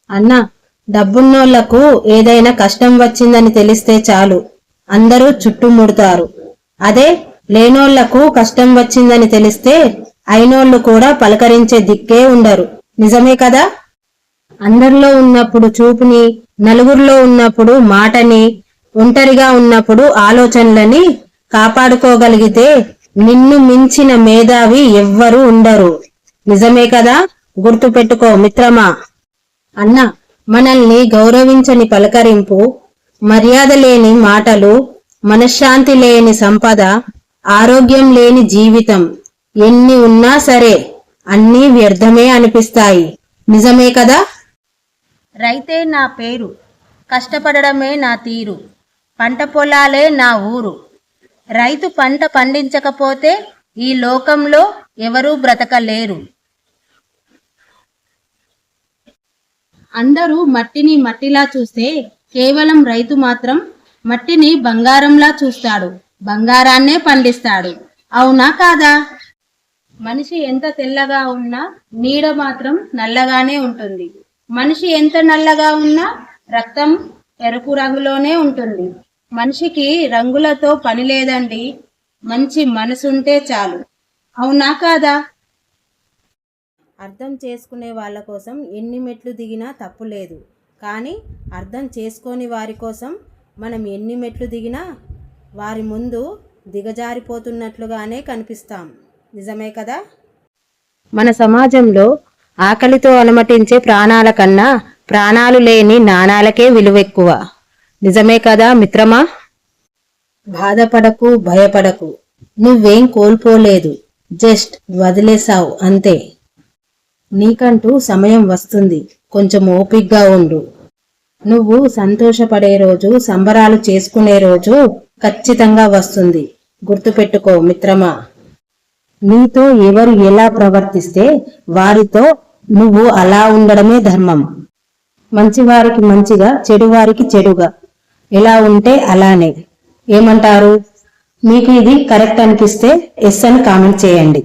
అన్నా, డబ్బున్నోళ్లకు ఏదైనా కష్టం వచ్చిందని తెలిస్తే చాలు అందరూ చుట్టుముడతారు. అదే లేనోళ్లకు కష్టం వచ్చిందని తెలిస్తే అయినోళ్లు కూడా పలకరించే దిక్కే ఉండరు. నిజమే కదా? అందరిలో ఉన్నప్పుడు చూపుని, నలుగురిలో ఉన్నప్పుడు మాటని, ఒంటరిగా ఉన్నప్పుడు ఆలోచనలని కాపాడుకోగలిగితే నిన్ను మించిన మేధావి ఎవ్వరూ ఉండరు. నిజమే కదా? గుర్తుపెట్టుకో మిత్రమా. అన్నా, మనల్ని గౌరవించని పలకరింపు, మర్యాద లేని మాటలు, మనశ్శాంతి లేని సంపద, ఆరోగ్యం లేని జీవితం ఎన్ని ఉన్నా సరే అన్నీ వ్యర్థమే అనిపిస్తాయి. నిజమే కదా? రైతే నా పేరు, కష్టపడడమే నా తీరు, పంట పొలాలే నా ఊరు. రైతు పంట పండించకపోతే ఈ లోకంలో ఎవరూ బ్రతకలేరు. అందరూ మట్టిని మట్టిలా చూస్తే కేవలం రైతు మాత్రం మట్టిని బంగారంలా చూస్తాడు, బంగారాన్నే పండిస్తాడు. అవునా కాదా? మనిషి ఎంత తెల్లగా ఉన్నా నీడ మాత్రం నల్లగానే ఉంటుంది. మనిషి ఎంత నల్లగా ఉన్నా రక్తం ఎరుపు రంగులోనే ఉంటుంది. మనిషికి రంగులతో పని లేదండి, మంచి మనసుంటే చాలు. అవునా కాదా? అర్థం చేసుకునే వాళ్ళ కోసం ఎన్ని మెట్లు దిగినా తప్పు లేదు. కానీ అర్థం చేసుకోని వారి కోసం మనం ఎన్ని మెట్లు దిగినా వారి ముందు దిగజారిపోతున్నట్లుగానే కనిపిస్తాం. నిజమే కదా? మన సమాజంలో ఆకలితో అలమటించే ప్రాణాల కన్నా ప్రాణాలు లేని నాణాలకే విలువెక్కువ. నిజమే కదా మిత్రమా. బాధపడకు, భయపడకు. నువ్వేం కోల్పోలేదు, జస్ట్ వదిలేసావు అంతే. నీకంటూ సమయం వస్తుంది, కొంచెం ఓపిగ్గా ఉండు. నువ్వు సంతోషపడే రోజు, సంబరాలు చేసుకునే రోజు ఖచ్చితంగా వస్తుంది. గుర్తుపెట్టుకో మిత్రమా. నీతో ఎవరు ఎలా ప్రవర్తిస్తే వారితో నువ్వు అలా ఉండడమే ధర్మం. మంచివారికి మంచిగా, చెడువారికి చెడుగా ఎలా ఉంటే అలానే. ఏమంటారు? మీకు ఇది కరెక్ట్ అనిపిస్తే ఎస్ అని కామెంట్ చేయండి.